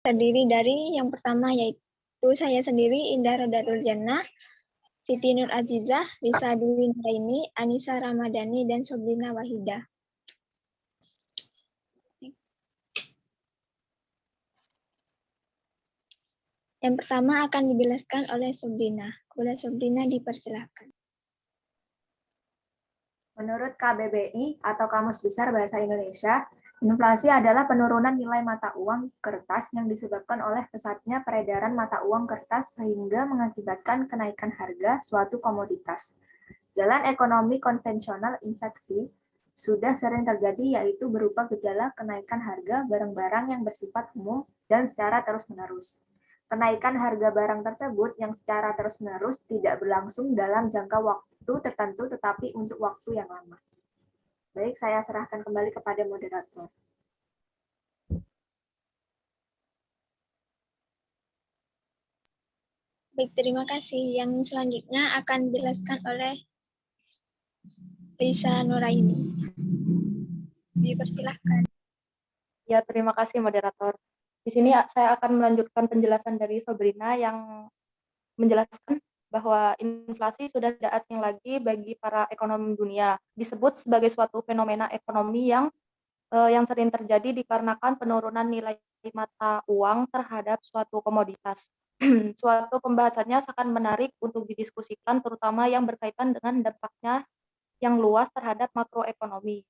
terdiri dari yang pertama yaitu saya sendiri, Indah Rodatul Jannah, Siti Nur Azizah, Lisa Dwi Nuraini, Anissa Ramadhani, dan Sobrina Wahida. Yang pertama akan dijelaskan oleh Sobrina. Kepada Sobrina dipersilahkan. Menurut KBBI atau Kamus Besar Bahasa Indonesia, inflasi adalah penurunan nilai mata uang kertas yang disebabkan oleh pesatnya peredaran mata uang kertas sehingga mengakibatkan kenaikan harga suatu komoditas. Dalam ekonomi konvensional, inflasi sudah sering terjadi, yaitu berupa gejala kenaikan harga barang-barang yang bersifat umum dan secara terus-menerus. Kenaikan harga barang tersebut yang secara terus-menerus tidak berlangsung dalam jangka waktu tertentu, tetapi untuk waktu yang lama. Baik, saya serahkan kembali kepada moderator. Baik, terima kasih. Yang selanjutnya akan dijelaskan oleh Lisa Nuraini. Dipersilahkan. Ya, terima kasih moderator. Di sini saya akan melanjutkan penjelasan dari Sobrina yang menjelaskan bahwa inflasi sudah tidak asing lagi bagi para ekonom dunia. Disebut sebagai suatu fenomena ekonomi yang sering terjadi dikarenakan penurunan nilai mata uang terhadap suatu komoditas. Suatu pembahasannya sangat menarik untuk didiskusikan, terutama yang berkaitan dengan dampaknya yang luas terhadap makroekonomi.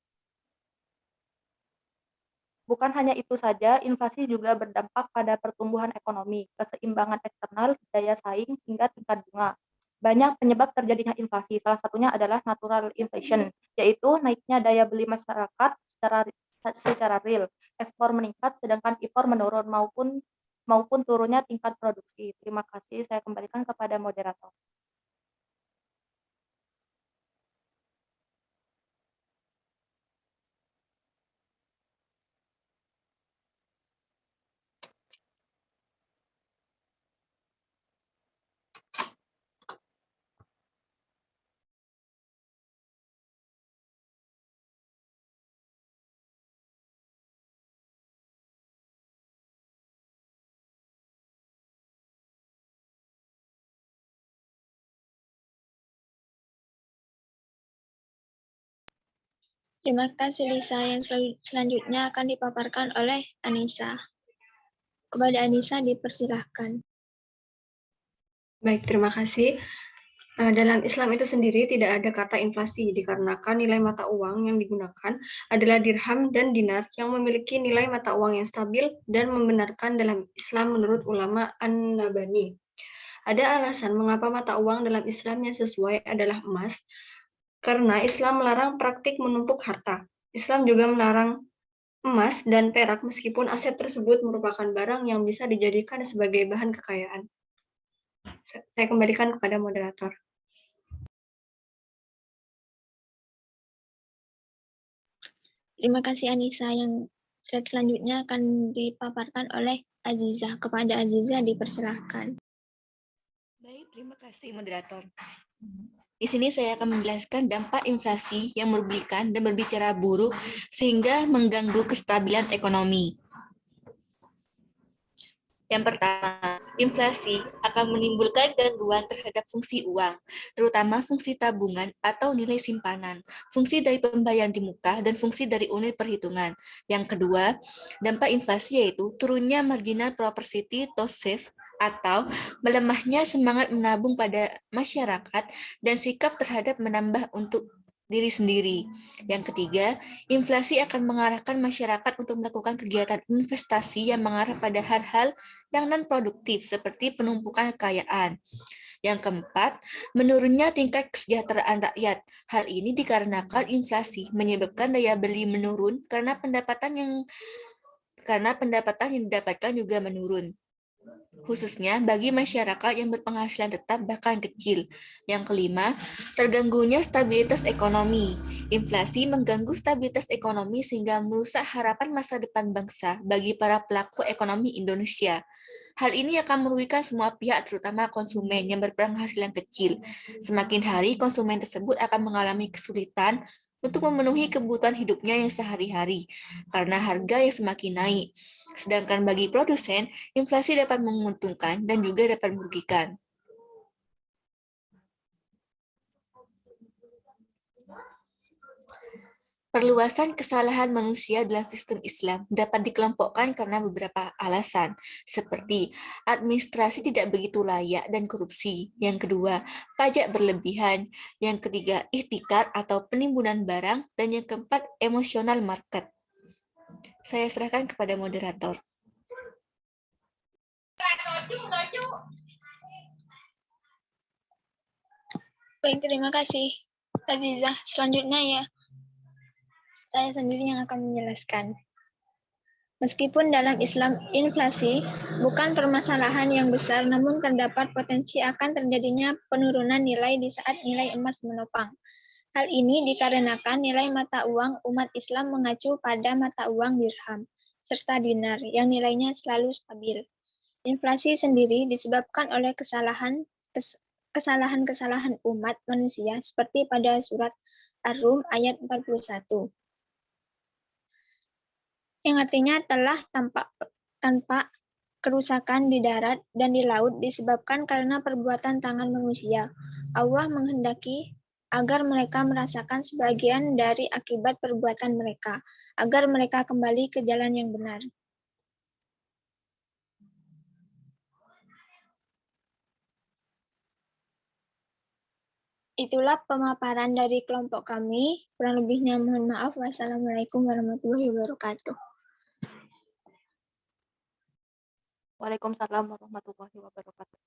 Bukan hanya itu saja, inflasi juga berdampak pada pertumbuhan ekonomi, keseimbangan eksternal, daya saing, hingga tingkat bunga. Banyak penyebab terjadinya inflasi, salah satunya adalah natural inflation, yaitu naiknya daya beli masyarakat secara real. Ekspor meningkat, sedangkan impor menurun maupun turunnya tingkat produksi. Terima kasih, saya kembalikan kepada moderator. Terima kasih Lisa. Yang selanjutnya akan dipaparkan oleh Anissa. Kepada Anissa dipersilahkan. Baik, terima kasih. Dalam Islam itu sendiri tidak ada kata inflasi dikarenakan nilai mata uang yang digunakan adalah dirham dan dinar yang memiliki nilai mata uang yang stabil dan membenarkan dalam Islam menurut ulama An-Nabani. Ada alasan mengapa mata uang dalam Islam yang sesuai adalah emas, karena Islam melarang praktik menumpuk harta. Islam juga melarang emas dan perak meskipun aset tersebut merupakan barang yang bisa dijadikan sebagai bahan kekayaan. Saya kembalikan kepada moderator. Terima kasih Anissa. Yang slide selanjutnya akan dipaparkan oleh Aziza. Kepada Aziza dipersilahkan. Baik, terima kasih moderator. Di sini saya akan menjelaskan dampak inflasi yang merugikan dan berbicara buruk sehingga mengganggu kestabilan ekonomi. Yang pertama, inflasi akan menimbulkan gangguan terhadap fungsi uang, terutama fungsi tabungan atau nilai simpanan, fungsi dari pembayaran di muka, dan fungsi dari unit perhitungan. Yang kedua, dampak inflasi yaitu turunnya marginal propensity to save atau melemahnya semangat menabung pada masyarakat dan sikap terhadap menambah untuk diri sendiri. Yang ketiga, inflasi akan mengarahkan masyarakat untuk melakukan kegiatan investasi yang mengarah pada hal-hal yang non-produktif seperti penumpukan kekayaan. Yang keempat, menurunnya tingkat kesejahteraan rakyat. Hal ini dikarenakan inflasi menyebabkan daya beli menurun karena pendapatan yang didapatkan juga menurun, khususnya bagi masyarakat yang berpenghasilan tetap bahkan kecil. Yang kelima, terganggunya stabilitas ekonomi. Inflasi mengganggu stabilitas ekonomi sehingga merusak harapan masa depan bangsa bagi para pelaku ekonomi Indonesia. Hal ini akan merugikan semua pihak, terutama konsumen yang berpenghasilan kecil. Semakin hari, konsumen tersebut akan mengalami kesulitan untuk memenuhi kebutuhan hidupnya yang sehari-hari karena harga yang semakin naik. Sedangkan bagi produsen, inflasi dapat menguntungkan dan juga dapat merugikan. Perluasan kesalahan manusia dalam sistem Islam dapat dikelompokkan karena beberapa alasan, seperti administrasi tidak begitu layak dan korupsi. Yang kedua, pajak berlebihan. Yang ketiga, ihtikar atau penimbunan barang. Dan yang keempat, emosional market. Saya serahkan kepada moderator. Baik, terima kasih, Azizah. Selanjutnya ya, saya sendiri yang akan menjelaskan. Meskipun dalam Islam inflasi bukan permasalahan yang besar, namun terdapat potensi akan terjadinya penurunan nilai di saat nilai emas menopang. Hal ini dikarenakan nilai mata uang umat Islam mengacu pada mata uang dirham serta dinar yang nilainya selalu stabil. Inflasi sendiri disebabkan oleh kesalahan-kesalahan umat manusia seperti pada surat Ar-Rum ayat 41. Yang artinya telah tanpa kerusakan di darat dan di laut disebabkan karena perbuatan tangan manusia. Allah menghendaki agar mereka merasakan sebagian dari akibat perbuatan mereka, agar mereka kembali ke jalan yang benar. Itulah pemaparan dari kelompok kami. Kurang lebihnya mohon maaf. Wassalamualaikum warahmatullahi wabarakatuh. Waalaikumsalam warahmatullahi wabarakatuh.